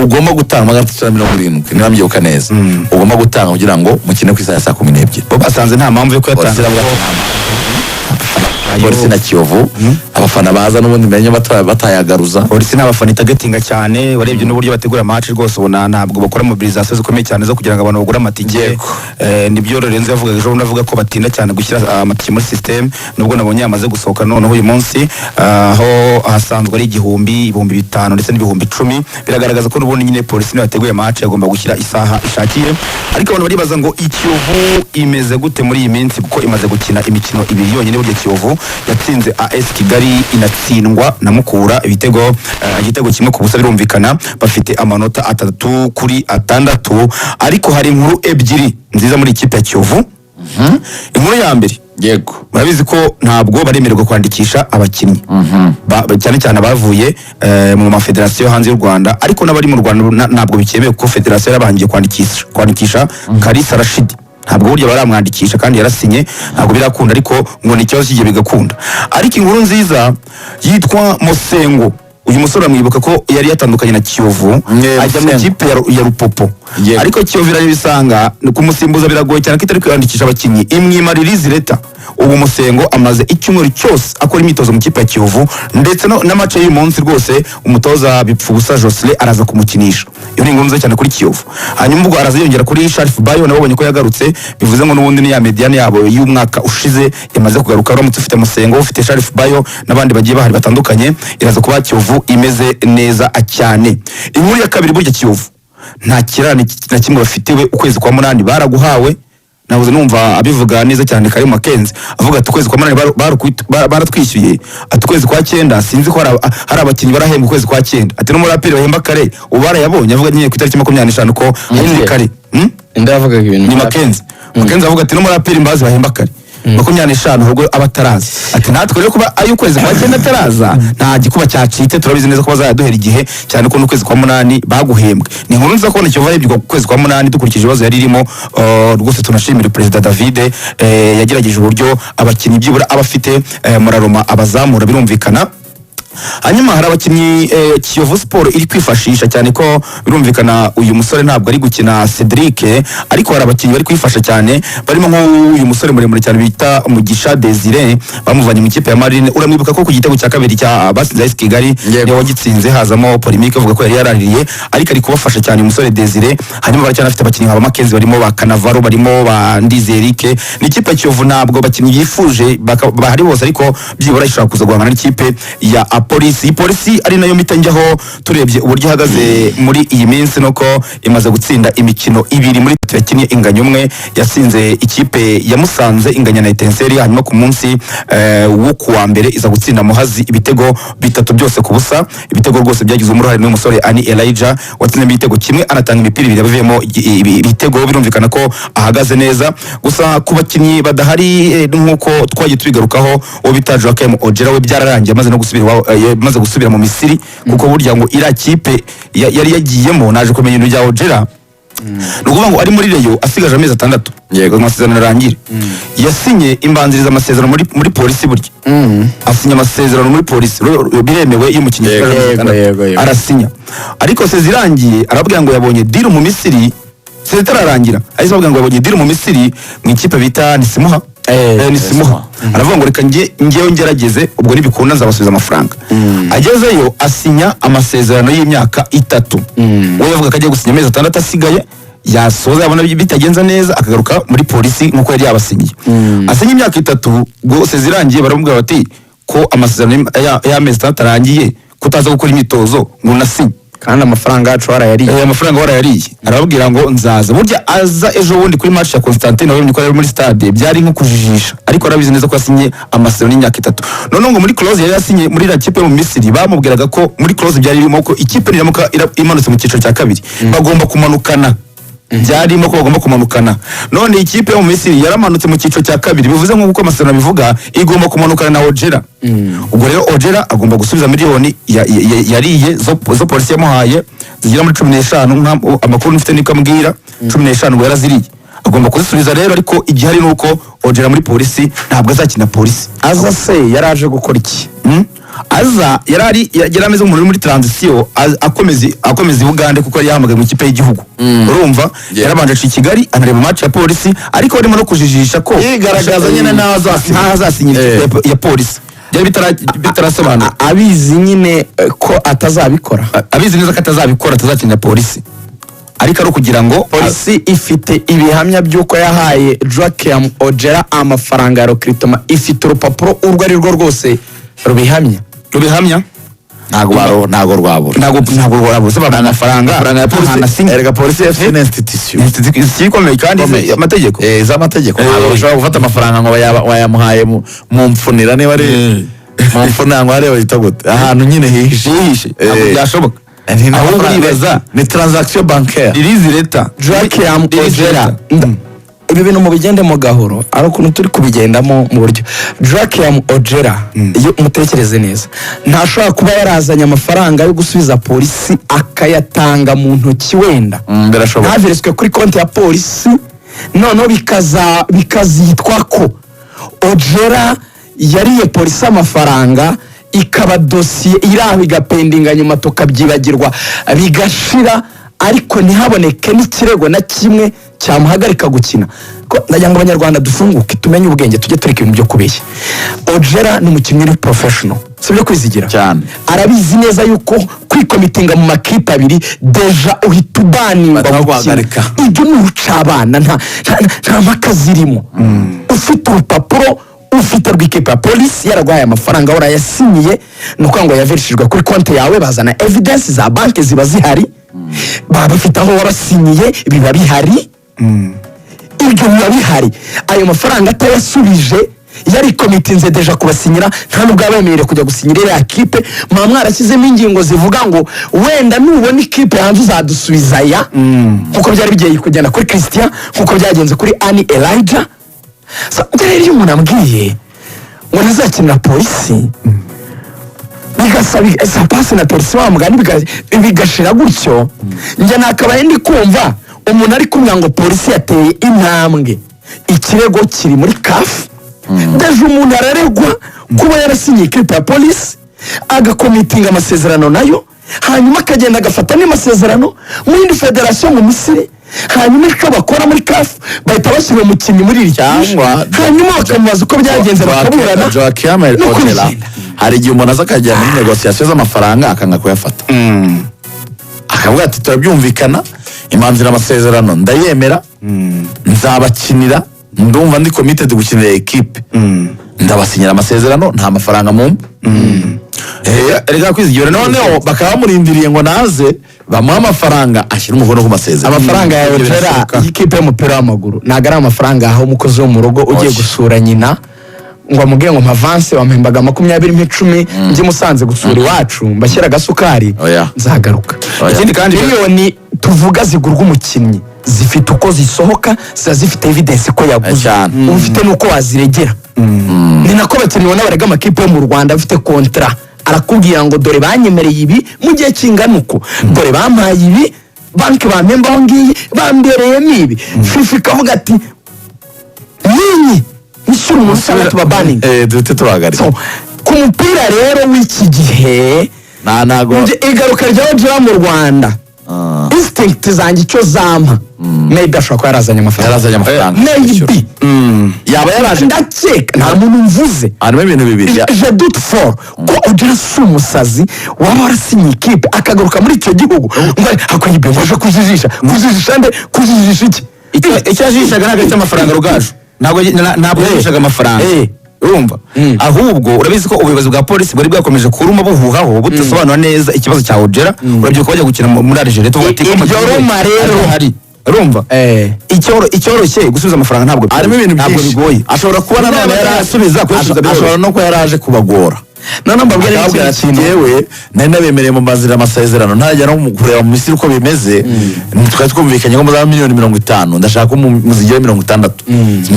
ugomba gutanga 370 niba mbyibuka neza ugomba gutanga kugira ngo mukine ku isaha ya 12 bo basanze nta mpamvu yo kuyatanga Polisi na Kiyovu abafana baza n'ubundi menye batayagaruza. Polisi n'abafana itagetinga cyane warebye n'uburyo bategura match rwose ubona ntabwo bakora mobilisation zikomeye cyane zo kugira ngo abantu bagura amatike. Nibyo Lorenzo yavuga ejo navuga ko batinda cyane gushyira amatike muri system nubwo nabonye yamaze gusohoka noneho uyu munsi aho hasanzwe ari 5,000 ndetse n'ibihumbi 10 biragaragaza ko n'ubundi nyine Polisi n'abateguye match yagomba gushyira isaha ishakiye ariko abantu baribaza ngo Kiyovu imeze gute muri iyi minsi kuko imaze gukina imikino ibiri yonyine burya Kiyovu yatsinze AS Kigali inatsindwa na Mukura igitego kimwe ku busa birumvikana bafite amanota 3-6 ariko hari inkuru ebyiri nziza muri ikipe ya Kiyovu. Inkuru ya mbere yego murabizi ko ntabwo baremererwa kwandikisha abakinnyi cyane cyane abavuye mu mafederasiyo hanze y'u Rwanda ariko n'abari mu Rwanda ntabwo bikemewe kuko federasiyo yarabangiye kwandikisha Kalisa Rashid ntabwo burya baramwandikisha kandi yarasinye ntabwo birakunda ariko ngo ni ikibazo kigiye bigakunda. Ariko inkuru nziza yitwa Mosengo uyu musore amwibuka ko yari yatandukanye na Kiyovu ajya mu kipe ya Rupopo ariko Kiyovu irabisanga kumusimbuza biragoye cyane ko itari kwandikisha abakinnyi imwimaririza leta. Ubu Mosengo amaze icyumweru cyose akora imitozo mu kipe ya Kiyovu ndetse na match y'uyu munsi rwose umutoza Bipfubusa Jocelyn araza kumukinisha. Iyo ni inkuru nziza cyane kuri Kiyovu. Hanyuma ubwo araza yongera kuri Sharif Bayo nabonye ko yagarutse bivuze ngo n'ubundi ni ya mediane yabo y'umwaka ushize yamaze kugaruka uramutse ufite Mosengo ufite Sharif Bayo n'abandi bagiye bahari batandukanye iraza kuba Kiyovu imeze neza cyane. Inkuru ya kabiri burya Kiyovu nta kirani na kimwe bafitiwe ukwezi kwa 8 baraguhawe nabuze numva abivuga neza cyane Karim Makenzi avuga ati ukwezi kwa 8 baratwishyuye ati ukwezi kwa 9 sinzi ko hari abakinnyi barahembwa ukwezi kwa 9 ati no muri apiri bahemba kare ubara yabonye avuga nyine ku itariki 25 ko yindi kare ndavuga ibintu ni Makenzi avuga ati no muri apiri mbazi bahemba kare 25 ahubwo abataraza ati natwe rero kuba ayo kwezi kwa 9 ataraza nta gikuba cyacite turabizi neza ko bazaduhera igihe cyane ko n'ukwezi kwa 8 baguhembwe. Ni inkuru nziza kubona Kiyovu arebye kwezi kwa 8 dukurikije ibibazo yari irimo rwose tunashimira President David yagerageje uburyo abakinnyi byibura abafite muraroma abazamura birumvikana. Hanyuma hari abakinnyi Kiyovu Sport iri kwifashisha cyane ko birumvikana uyu musore ntabwo ari gukina Cedric ariko hari abakinnyi bari kwifasha cyane barimo nk'uyu musore muremure cyane bita Mugisha Desire bamuvanye mu ikipe ya Marine. Uramwibuka ko ku gitego cya kabiri cya basinze AS Kigali niwe wagitsinze hazamo polemique avuga ko yari yaraririye ariko ari kubafasha cyane umusore Desire. Hanyuma baracyana afite abakinnyi nka Makenzi barimo ba Kanavaro barimo ba Ndizerike. Ni ikipe ya Kiyovu ntabwo abakinnyi yifuje bahari bose ariko byibura ishaka kuza guhangana n'ikipe ya Polisi ari nayo mitanjyaho turebye uburyo ihagaze muri iyi minsi nuko imaze gutsinda imikino ibiri muri yakinnye inganya umwe yasinze ikipe ya Musanze inganya na Etincelle hanyuma ku munsi wo kuwa mbere iza gutsinda Muhazi ibitego 3 byose ku busa. Ibitego rwose byagize umurahari n'umusore Ani Elijah watsinze ibitego kimwe anatanga imipira ibiri bivemo ibitego birumvikana ko ahagaze neza. Gusa ku bakinnyi badahari nkuko twagiye tubigarukaho uwo bita Joachim Ojera we byararangiye maze gusubira mu Misiri kuko burya ngo ira kipe yari yagiyemo naje kumenya ibintu bya Ojera nukuvuga ngo ari muri Rayon asigaje amezi 6 yego amasezerano arangire yasinye imbanziriza amasezerano muri Polisi burya asinya amasezerano muri Polisi biremewe iyo umukinnyi arasinya ariko sezirangiye arabwira ngo yabonye deal mu Misiri setararangira ahise abwira ngo yabonye deal mu Misiri mu ikipe bita Nisimuha aravuga ngo reka ngewe ngerageze ubwo nibikunda nzabasubiza amafaranga. Agezeyo asinya amasezerano y'imyaka 3 we yavuga ko agiye gusinya amezi 6 asigaye yasoza yabona bitagenza neza akagaruka muri Polisi nkuko yari yabasinyiye. Asinya imyaka 3 gose zirangiye baramubwira bati ko amasezerano y'amezi 6 arangiye kutaza gukora imitozo ngo nasinye kandi amafaranga yacu warayariye amafaranga warayariye. Arababwira ngo nzaza burya aza ejo bundi kuri match ya Constantine wabonye ko yari muri stade byari nko kujijisha ariko arabizi neza ko asinye amasezerano y'imyaka 3. None ngo muri clause yari yasinye muri la kipe mu Misiri bamubwiraga ko muri clause byari irimo ko ikipe niramuka imanutse mu cyiciro cya kabiri bagomba kumanukana byarimo ko bagomba kumanukana. None ikipe yo mu Misiri yaramanutse mu cyiciro cya kabiri bivuze nk'uko amasezerano bivuga igomba kumanukana na Ojera. Ubwo rero Ojera agomba gusubiza miliyoni yariye zo Polisi yamuhaye zigira muri 15 amakuru nifite niko ambwira 15 ngo yaraziriye agomba kuzisubiza rero ariko igihari nuko Ojera muri Polisi ntabwo azakina Polisi. Aza se yaraje gukora iki aza yari ameze nk'umuntu uri muri transition akomeza i Bugande kuko yari yahamagaye mu ikipe y'igihugu urumva yarabanje aca i Kigali anareba match ya polisi ariko barimo no kujijisha ko yigaragaza nyine naho azasinyira ikipe ya polisi byari bitarasobanura abizi nyine ko atazabikora, abizi neza ko atazabikora, atazakinira polisi ariko ari kugira ngo polisi ifite ibihamya by'uko yahaye Joachim Ojera amafaranga ya recruitment, ifite urupapuro urwo ari rwo rwose rubihamya ntago rwabura amafaranga ya polisi. Erega polisi ifite institution ikomeye kandi amategeko z'amategeko ntabwo bashobora gufata amafaranga ngo wayamuhaye mu mfunira niba ari mu mfunira ngo areba yita gute ahantu nyine hihishe ntabwo byashoboka. ahubwo uribaza ni transaction bancaire irizi leta Joachim Ojera. Ibi bintu mubigendemo gahoro ari ukuntu turi kubigendamo mu buryo Joachim Ojera iyo umutekereze neza ntashobora kuba yarazanye amafaranga yo gusubiza polisi akayatanga mu ntoki wenda ntavereswe kuri konti ya polisi noneho bikazitwa ko Ojera yariye polisi amafaranga ikaba dosiye iraho igapendinga nyuma tukabyibagirwa bigashira ariko ntihaboneke n'ikirego na kimwe cyamuhagarika gukina. Ko ndagira ngo abanyarwanda dufunguke tumenye ubwenge tujye tureka ibintu byo kubeshya. Ojera ni umukinnyi uri professional sibyo kwizigira cyane, arabizi neza yuko kwikomitinga mu makipe abiri deja uhita ubaninga guhagarika ibyo ni urucabana nta mpaka zirimo. Ufite urupapuro ufite rw'ikipe ya polisi yaragwaye amafaranga warayasinyiye nuko ngo yaverishijwe kuri konti yawe, bazana evidence za banki ziba zihari, baba bafite aho warasinyiye biba bihari, ibyo biba bihari. Ayo mafaranga atayasubije yari komitinze deja kubasinyira nta nubwo abemereye kujya gusinyira ya kipe. Mwarashyizemo ingingo zivuga ngo wenda nubona ikipe hanze uzadusubiza ya nkuko byari bigiye kugenda kuri Christian, nkuko byagenze kuri Annie Elijah. Rero iyo umuntu ambwiye ngo ntazakinira polisi bigasaba sapasi na polisi wamugani bigashira gutyo, njye nakabaye ndi kumva umuntu ari kumva ngo polisi yateye intambwe, ikirego kiri muri CAF, deje umuntu araregwa kuba yarasinyiye ikipe ya polisi agakomitinga amasezerano nayo, hanyuma akagenda agafata n'amasezerano mu yindi federation mu Misiri, hanyuma icyo bakora muri CAF bahita bashyira umukinnyi muri iri cyangwa hanyuma bakamubaza uko byagenze bakaburana. Joachim Ojera hari igihe umuntu aza akajya muri negociation z'amafaranga akanga kuyafata, akavuga ati turabyumvikana, imanzira amasezerano ndayemera, nzabakinira, ndumva ndi committed gukinira equipe, ndabasinyira amasezerano nta mafaranga mu erega kwizigira noneho bakaba bamurindiriye ngo naze bamuha amafaranga ashyira umukono ku masezerano. Amafaranga ya Ojera y'ikipe y'umupira w'amaguru ntago ari amafaranga aho umukozi wo mu rugo ugiye gusura nyina ngo amubwiye ngo mpavanse wampembaga 20 njye Musanze gusura iwacu mbashyira agasukari nzagaruka. Ikindi kandi miliyoni tuvuga zigurwa umukinnyi zifite uko zisohoka, zifite evidence ko yaguze, ufite nuko waziregera. Ni nako bakinnyi bona barega amakipe yo mu Rwanda bafite kontra, arakubwira ngo dore banyemereye ibi mu gihe kingana uko, dore bampaye ibi, banki bampembaho ngiyi, bambereye nibi. FIFA ikavuga ati nini nishyura umusaruro tubabaninga dute tubahagarika. Ku mupira rero w'iki gihe ntago igaruka rya Ojera mu Rwanda instinct zanjye icyo zampa maybe ashobora kuba yarazanye amafaranga, maybe yaba yaraje ndakeka nta muntu mvuze harimo ibintu bibiri. je doute fort ko Ojera si umusazi waba warasinye ikipe akagaruka muri icyo gihugu ngo hakwiye ibyo kujijisha nde kujijisha iki icyo ajishaga ntabwo ari amafaranga Rugaju, ntabwo yajishaga amafaranga urumva, ahubwo urabizi ko ubuyobozi bwa polisi bwari bwakomeje kuruma buhuhaho butasobanura neza ikibazo cya Ojera. Urabyo ko bajya gukina muri Algeria tubati ko roma rero hari urumva icyoroshye gusubiza amafaranga ntabwo harimo ibintu ntabwo bigoye. ashobora kuba nanone yarasubiza ashobora no kuba yaraje kubagora. None mbabwira ikintu yewe nari nabemereye mu mazira amasezerano ntajya no kureba mu Misiri uko bimeze, twari twumvikanye ko muzaba miliyoni 50, ndashaka ko muzigere 60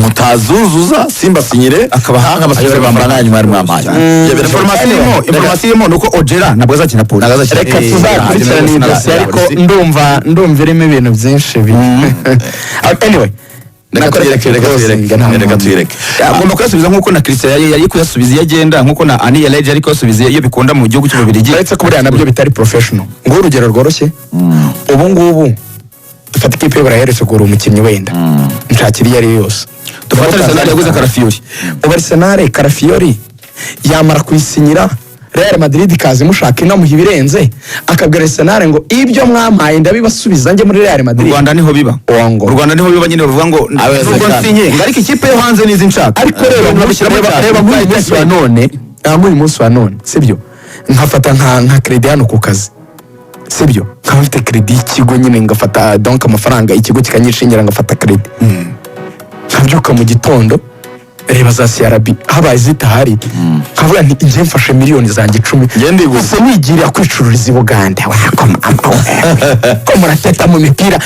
mutazuzuza simba sinyire akabahanga amasezerano bamara nyuma y'ari mwamaye. Information irimo nuko Ojera ntabwo azakina polisi. Reka tuzakurikirana iyi dosiye ariko ndumva irimo ibintu byinshi. Anyway reka tuyireke agomba kuyasubiza nk'uko na Christian yari kuyasubiza iyo agenda nk'uko na Ani Elage ariko yasubiza iyo bikunda mu gihugu cy'Ububiligi uretse ko buriya nabyo bitari professional ngo urugero rworoshye ubu ngubu dufata ikipe baraheretse kugura umukinnyi wenda nshakira iyo ari yose dufata Arsenal yaguze Karafiori ubu Arsenal Karafiori yamara kuyisinyira Real Madrid kazi mushaka inamuha ibirenze akabwira Arsenal ngo ibyo mwamaye ndabibasubiza njye muri Real Madrid. Rwanda niho biba u Rwanda niho biba nyine bavuga ngo nubwo nsinye ariko ikipe yo hanze nizi nshaka ariko reba muri munsi wa none muri munsi wa none sibyo nkafata nka credit hano ku kazi sibyo nkafite credit ikigo nyine ngafata donc amafaranga ikigo kikanyishingira ngafata credit nkabyuka mu gitondo reba za CRB habaye zitahari kavuga nti ngiye mfashe miliyoni zanjye 10 ngende gusa nigirira kwicururiza i Buganda ko murateta mu mipira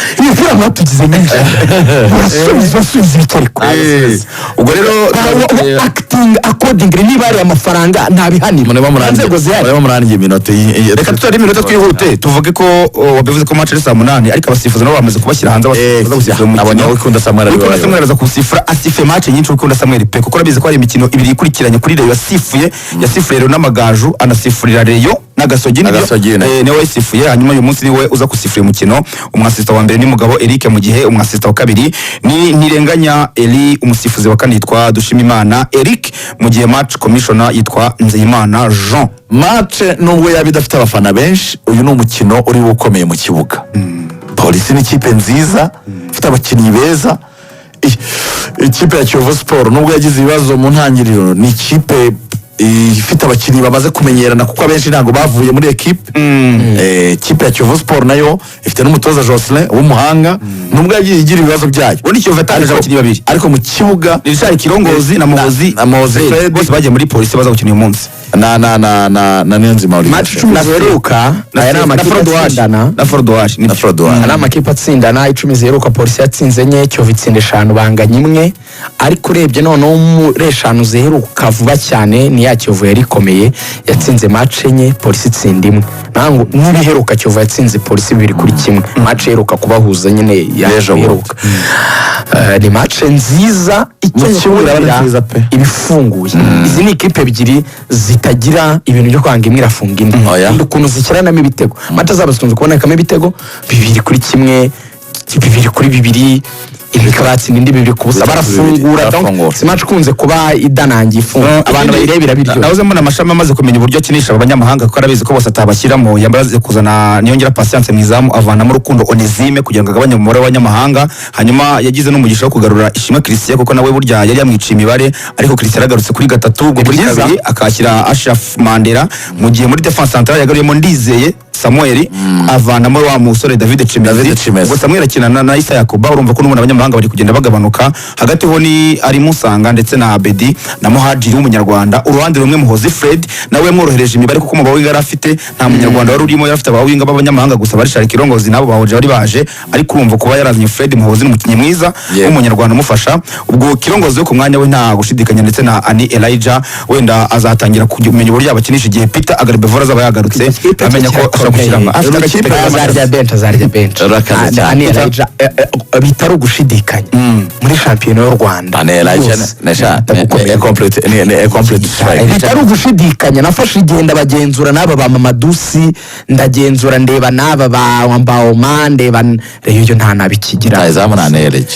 mwatugize nyinshi basubiza ibitereko ubwo rero acting according niba ari amafaranga ntabihanira mureba murangiye iminota reka tutari iminota twihute tuvuge ko wabivuze ko match ari saa 8 ariko abasifuzi nabo bamaze kubashyira hanze baza gusifura mu nabonye wikunda Samuel aza kusifura asife match nyinshi wikunda Samuel pe kuko rabize ko ari imikino ibiri ikurikiranye kuri Rayon yasifuye rero n'amagaju anasifurira Rayon n'agasogi niwe wasifuye hanyuma uyu munsi niwe uza kusifura umukino umwasista wa mbere ni Mugabo Eric mu gihe umwasista wa kabiri ni Nirenganya Eli umusifuzi wa kane yitwa Dushimimana Eric mu gihe match commissioner yitwa Nzeyimana Jean. Match nubwo yabidafite abafana benshi uyu ni umukino uri ukomeye mu kibuga Polisi ni ikipe nziza ifite abakinnyi beza ikipe ya Kiyovu Sport nubwo yagize ibibazo mu ntangiriro ni ikipe ifite abakinnyi bamaze kumenyerana kuko abenshi ntago bavuye muri equipe ikipe ya Kiyovu Sport nayo ifite n'umutoza Jocelyn w'umuhanga nubwo yagiye igira ibibazo byayo ubundi Kiyovu ataje abakinnyi babiri ariko mu kibuga Richard Kirongozi na Mozi bose bagiye muri Polisi baza gukina uyu munsi na Niyonzima uri match 10 zeruka aya amakipe atsindana na Frodoir ana amakipe atsindana 10 zeruka Polisi yatsinze nye Kiyovu itsinda 5 banganya imwe ariko urebye noneho muri 5 zeruka vuba cyane ni ya Kiyovu yari komeye yatsinze match enye Polisi itsinda imwe nango nibiheruka Kiyovu yatsinze Polisi 2-1 match yeruka kubahuza nyine yaheruka ni match nziza nziza pe ibifunguye izi ni ikipe ebyiri zitagira ibintu byo kwanga imwe irafunga indi ukuntu zikiranamo ibitego match zabo zikunze kubonekamo ibitego 2-1 2-2 imikabatsi n'indi bibiri kubusa barafungura donc si match kunze kuba idanangiye ifunga abantu bayirebera biryo nahoze mbona amashami amaze kumenya uburyo akinisha abanyamahanga kuko arabizi ko bose atabashyiramo yambaze kuzana Niyongera Patience mwizamu avanamo Rukundo Onesime kugira ngo agabanye umubare w'abanyamahanga hanyuma yagize n'umugisha wo kugarura Ishimwe Christian kuko nawe burya yari yamwiciye imibare ariko Christian yagarutse kuri 3 kuri kabiri akashyira Ashraf Mandela mu gihe muri defense centrale yagaruyemo Ndizeye Samuel avanamo wa musore David Chimezi ubwo Samuel akinana na Isa Yakuba urumva ko n'ubona abanyamahanga bari kugenda bagabanuka hagati ho ni ari Musanga ndetse na Abedi na Muhajiri w'umunyarwanda uruhande rumwe Muhozi Fred nawe mworohereje imibare kuko mubawinga yari afite nta munyarwanda wari urimo yari afite abawinga b'abanyamahanga gusa bari Richard Kirongozi nabo bahoje bari baje ariko urumva kuba yarazanye Fred Muhozi n'umukinnyi mwiza w'umunyarwanda umufasha ubwo Kirongozi ku mwanya we nta gushidikanya ndetse na Ani Elijah wenda azatangira kumenya uburyo abakinisha igihe Peter Agaribevora azaba yagarutse amenya ko afite ikipe zarya bench Ani Elijah bitaro gushidikanya muri shampiyona y'u Rwanda bitaro gushidikanya nafashe igenda bagenzura n'aba ba Mamadusi ndagenzura ndeba n'aba ba Wambao ndeba rero nta nabikigira izamu nanereje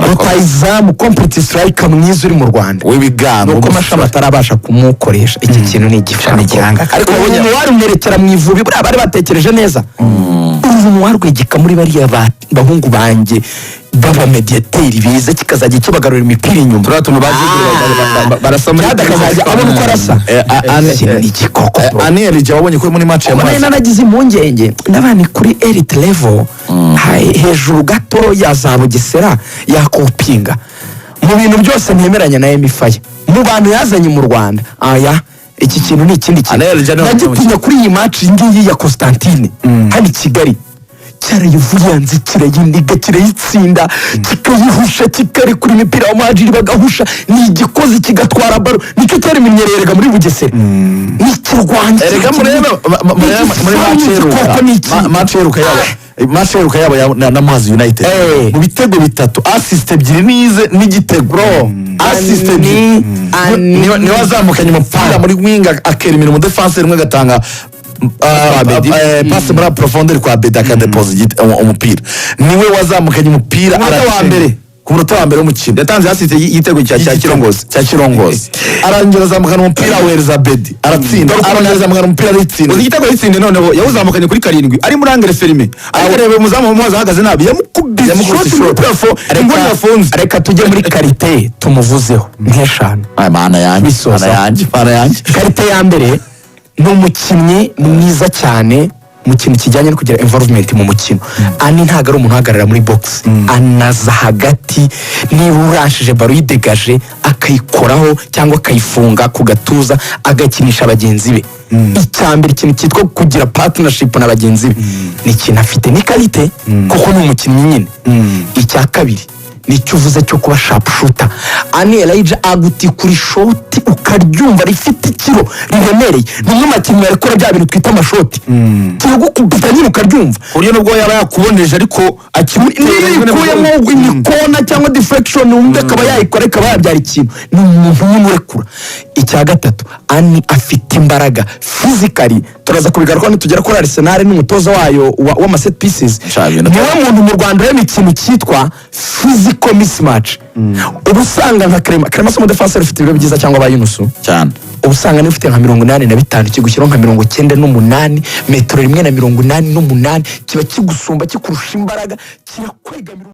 rutayizamu complete striker mwiza uri mu Rwanda w'ibigano nuko mashama atarabasha kumukoresha iki kintu ni igifana gihanga ariko umuntu wari umurekera mu ivubi buriya bari batekereje neza umuntu warwegeka muri bariya bahungu banjye baba mediateri biza kikazajya kibagarura imipira inyuma turatuntu barasa muri kazajya abona uko arasa ni igikoko Aniel jya wabonye ko muri match ya mazi nanagize impungenge nabani kuri elite level hejuru gato ya Bugesera yakopinga mu bintu byose ntemeranya na Emifaya mu bantu yazanye mu Rwanda iki kintu ni ikindi kintu nagitinya kuri iyi match ngiyi ya Constantine hano Kigali cyarayivuyanze kirayindiga kirayitsinda kikayihusha kikari kuri imipira w'amajiri bagahusha ni igikozi kigatwara baro nicyo cyari minyererega muri Bugesera ni kirwanya erega muri match yeruka yabo match iheruka yabo na Muhazi United mu bitego 3 assist 2 nize n'igitego assist 2 ni wazamukanye umupira muri wing akerimira mu defense rimwe gatanga passe muri profondeur kwa Bedi akadeposit umupira niwe wazamukanye umupira wa mbere ku munota wa mbere w'umukino yatanze hasite igitego cya Kirongozi arangira azamukana umupira wereza Bedi aratsinda azamukana umupira aritsinda igitego yitsinde noneho yawuzamukanye kuri 7 ari muri angere ferme arebe umuzamu muhazi ahagaze nabi yamukubise shot ingoni yafunze. Reka tujye muri karite tumuvuzeho nk'eshanu. mana yanjye Karite ya mbere ni umukinnyi mwiza cyane mu kintu kijyanye no kugira involvement mu mukino. Ani ntago ari umuntu uhagarara muri box, anaza hagati niba urashije baro yidegaje akayikoraho cyangwa akayifunga ku gatuza agakinisha abagenzi be. Icyambere ikintu cyitwa kugira partnership na bagenzi be ni ikintu afite ni karite kuko ni umukinnyi nyine. Icya kabiri nicyo uvuze cyo kuba sharp shooter. Ani Elijah aguti kuri shoti ukaryumva rifite ikiro riremereye. Nimwe makinnyi yarekora bya bintu twita amashoti. Kiragukubita nyine ukaryumva. Uriyo nubwo yaba yakuboneje ariko akimukuyemo imikona cyangwa deflection umbe kaba yayikora kaba yabyara ikintu. Ni umuntu umurekura. Icya gatatu Ani afite imbaraga physically. Turaza kubigaruka nitugera kuri Arsenal n'umutoza wayo wa set pieces. Niwe muntu mu Rwanda rero ikintu cyitwa physical mismatch. Ubusanga nka Clement mu defense ufite ibiro byiza cyangwa abayunusu cyane. Ubusanga ni ufite nka 85 kigushyiraho nka 98 metero 188 kiba kigusumba kikurusha imbaraga kirakwegamira.